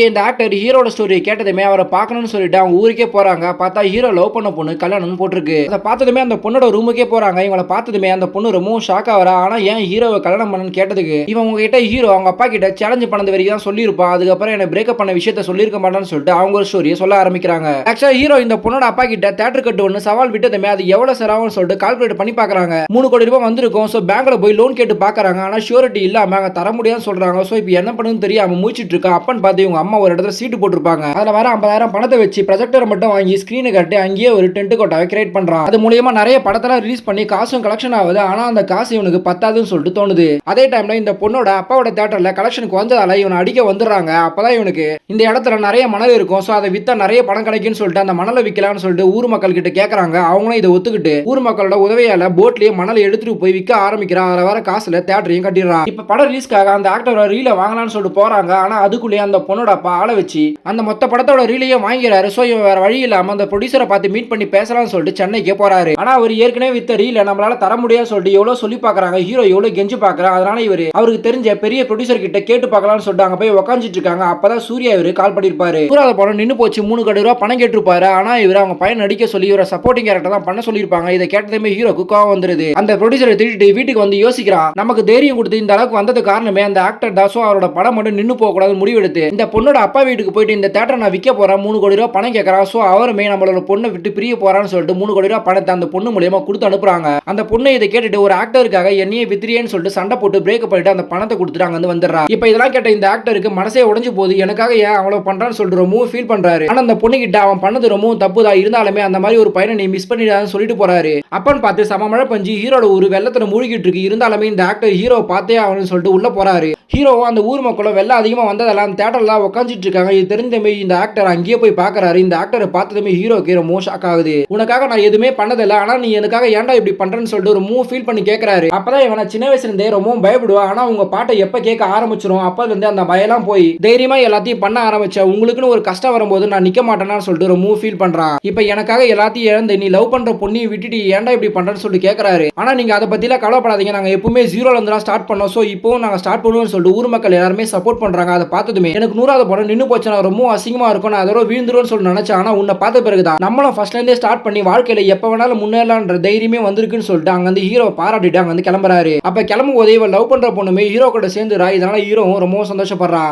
இந்த ஆக்டர் ஹீரோட ஸ்டோரி கேட்டதுமே அவரை பார்க்கணும்னு சொல்லிட்டு அவங்க ஊருக்கே போறாங்க. பார்த்தா ஹீரோ லவ் பண்ண பொண்ணு கல்யாணம்னு போட்டிருக்கு. அதை பார்த்ததுமே அந்த பொண்ணோட ரூமுக்கே போறாங்க. இவங்களை பார்த்ததுமே அந்த பொண்ணு ரொம்பவும் ஷாக் ஆகிறா. ஆனா ஏன் ஹீரோவை கல்யாணம் பண்ணணும்னு கேட்டதுக்கு இவன் உங்ககிட்ட ஹீரோ அவங்க அப்பா கிட்ட சேலஞ்ச் பண்ணது வரைக்கும் தான் சொல்லியிருப்பான். அதுக்கப்புறம் என்ன பிரேக்கப் பண்ண விஷயத்த சொல்லியிருக்க மாட்டான்னு சொல்லிட்டு அவங்க ஒரு ஸ்டோரியை சொல்ல ஆரம்பிக்கிறாங்க. ஆக்சுவலா ஹீரோ இந்த பொண்ணோட அப்பா கிட்ட தேட்டர் கட்டு ஒன்று சவால் விட்டதுமே அது எவ்வளவு செலவாகும் சொல்லிட்டு கால்குலேட் பண்ணி பாக்குறாங்க. 3 கோடி ரூபாய் வந்திருக்கும். சோ பேங்க்ல போய் லோன் கேட்டு பாக்குறாங்க. ஆனா ஷூரிட்டி இல்லாம அங்க தர முடியாதுன்னு சொல்றாங்க. சோ இப்போ என்ன பண்ணுன்னு தெரியாம முழிச்சிட்டு இருக்கா. அப்பன்னு பார்த்து இவங்க அம்மா ஒரு இடத்துல சீட்டு போட்டுருப்பாங்க. அதுல வர 50,000 பணத்தை வச்சு ப்ரொஜெக்டர் மட்டும் வாங்கி ஸ்கிரீனை கட்டி அங்கேயே ஒரு டென்ட் கோட்டாவை கிரியேட் பண்றான். அது மூலியமா நிறைய படத்தெல்லாம் ரிலீஸ் பண்ணி காசும் கலெக்ஷன் ஆகுது. ஆனா அந்த காசு இவனுக்கு பத்தாதுன்னு சொல்லிட்டு தோணுது. அதே டைம்ல இந்த பொண்ணோட அப்பாவோட தியேட்டர்ல கலெக்ஷன் குறைஞ்சதால இவனை அடிக்க வந்துடுறாங்க. அப்பதான் இவனுக்கு இந்த இடத்துல நிறைய மணல் இருக்கும். சோ அதை வித்தா நிறைய பணம் கிடைக்கும்னு சொல்லிட்டு அந்த மணலை விற்கலாம்னு சொல்லிட்டு ஊர் மக்கள் கிட்ட கேட்கறாங்க. அவங்களும் இதை ஒத்துக்கிட்டு ஊர் மக்களோட உதவியால போட்லயே மணலை எடுத்துட்டு போய் விற்க ஆரம்பிக்கிறான். அதுல வர காசுல தியேட்டரையும் கட்டிடுறான். இப்ப படம் ரிலீஸ்க்காக அந்த ஆக்டரோட ரீல வாங்கலாம்னு சொல்லிட்டு போறாங்க. ஆனா அதுக்குள்ளேயே அந்த பொண்ணோட அப்பா ஆளை வச்சு அந்த மொத்த படத்தோட ரீலையே வாங்கிறாரு. சோ இவன் வேற வழி இல்லாம அந்த ப்ரொடியூசரை பார்த்து மீட் பண்ணி பேசலாம்னு சொல்லிட்டு சென்னைக்கே போறாரு. ஆனா அவர் ஏற்கனவே வித்த ரீல நம்மளால தர முடியாது சொல்லிட்டு எவ்வளவு சொல்லி பாக்குறாங்க. ஹீரோ எவ்வளவு கெஞ்சி பாக்குறான். அதனால இவரு அவருக்கு தெரிஞ்ச பெரிய ப்ரொடியூசர் கிட்ட கேட்டு பார்க்கலாம்னு சொல்லிட்டு அங்க போய் உட்காந்துட்டு இருக்காங்க. அப்பதான் சூர்யா இவரு கால் பண்ணிருப்பாரு. சூர்யா படம் நின்னு போச்சு. 3 கோடி ரூபாய் பணம் கேட்டிருப்பாரு. ஆனா இவர் அவங்க பையன் நடிக்க சொல்லி இவரை சப்போர்ட்டிங் கேரக்டர் தான் பண்ண சொல்லிருப்பாங்க. இதை கேட்டதுமே ஹீரோக்கு கோவம் வந்துருது. அந்த ப்ரொடியூசரை திட்டிட்டு வீட்டுக்கு வந்து யோசிக்கிறான். நமக்கு தைரியம் கொடுத்து இந்த அளவுக்கு வந்தது காரணமே அந்த ஆக்டர் தான். சோ அவரோட படம் மட்டும் நின்னு போக கூடாது முடிவெடுத்து இந்த பொண்ணோட அப்பா வீட்டுக்கு போயிட்டு இந்த தியேட்டர் நான் விற்க போறேன். 3 கோடி ரூபாய் பணம் கேட்கறான். சோ அவருமே நம்மளோட பொண்ணை விட்டு பிரிய போறான்னு சொல்லிட்டு 3 கோடி ரூபாய் பணத்தை அந்த பொண்ணு மூலமா கொடுத்து அனுப்புறாங்க. அந்த பொண்ணு இதை கேட்டுட்டு ஒரு ஆக்டருக்காக என்னையே வித்திரியேன்னு சொல்லிட்டு சண்டை போட்டு பிரேக் பண்ணிட்டு அந்த பணத்தை கொடுத்துட்டு அங்க வந்துடுறா. இப்போ இதெல்லாம் கேட்ட இந்த ஆக்டருக்கு மனசே உடைஞ்சு போகுது. எனக்காக ஏன் அவ்வளவு பண்றான்னு சொல்லிட்டு ரொம்பவும் ஃபீல் பண்றாரு. ஆனா அந்த பொண்ணு கிட்ட அவன் பண்ணது ரொம்பவும் தப்புதான். இருந்தாலுமே அந்த மாதிரி ஒரு பையனை நீ மிஸ் பண்ணிடான்னு சொல்லிட்டு போறாரு. அப்பன்னு பார்த்து சம மழை பஞ்சு ஹீரோட ஒரு வெள்ளத்துல மூழ்கிட்டு இருக்கு. இருந்தாலுமே இந்த ஆக்டர் ஹீரோ பார்த்தே அவனு சொல்லிட்டு உள்ள போறாரு. ஹீரோவும் அந்த ஊர் மக்களும் வெள்ளம் அதிகமா வந்ததெல்லாம் தியேட்டர்ல உட்காந்துட்டு இருக்காங்க. இது தெரிஞ்சமே இந்த ஆக்டர் அங்கேயே போய் பாக்குறாரு. இந்த ஆக்டரை பார்த்ததுமே ஹீரோக்கு ரொம்ப ஷாக் ஆகுது. உனக்காக நான் எதுவுமே பண்ணதில்லை. ஆனா நீ எனக்காக ஏன்டா இப்படி பண்றேன்னு சொல்லிட்டு ரொம்ப ஃபீல் பண்ணி கேட்கறாரு. அப்பதான் இவனை சின்ன வயசுல இருந்தே ரொம்பவும் பயப்படுவான். ஆனா உங்க பாட்டை எப்ப கேட்க ஆரம்பிச்சிரும் அப்பல இருந்து அந்த பயம்லாம் போய் தைரியமா எல்லாத்தையும் பண்ண ஆரம்பிச்சேன். உங்களுக்குன்னு ஒரு கஷ்டம் வரும்போது நான் நிக்க மாட்டேன்னு சொல்லிட்டு ரொம்ப ஃபீல் பண்றான். இப்ப எனக்காக எல்லாத்தையும் இழந்து நீ லவ் பண்ற பொண்ணையும் விட்டுட்டு ஏன்டா இப்படி பண்றேன்னு சொல்லிட்டு கேட்கறாரு. ஆனா நீங்க அதை பத்திலாம் கவலைப்படாதீங்க. நாங்க எப்பவுமே ஜீரோல இருந்து ஸ்டார்ட் பண்ணோம். சோ இப்பவும் நாங்க ஸ்டார்ட் பண்ணுவோம்னு சொல்லிட்டு ஊர் மக்கள் எல்லாருமே சப்போர்ட் பண்றாங்க. அதை பார்த்ததுமே எனக்கு 100வது படம் நின்னு போச்சு. நான் ரொம்ப அசிங்கமா இருக்கும். நான் அதோட வீழ்ந்துருன்னு சொல்லி நினைச்சேன். ஆனா உன்னை பார்த்த பிறகுதான் நம்மளும் ஃபர்ஸ்ட்ல இருந்தே ஸ்டார்ட் பண்ணி வாழ்க்கையில எப்ப வேணாலும் முன்னேறலாம்ன்ற தைரியமே வந்திருக்குன்னு சொல்லிட்டு அங்க வந்து ஹீரோ பாராட்டிட்டு அங்க வந்து கிளம்புறாரு. அப்ப கிளம்பும் போதே இவன் லவ் பண்ற பொண்ணுமே ஹீரோ கூட சேர்ந்துரா. இதனால ஹீரோவும் ரொம்ப சந்தோஷப்படுறா.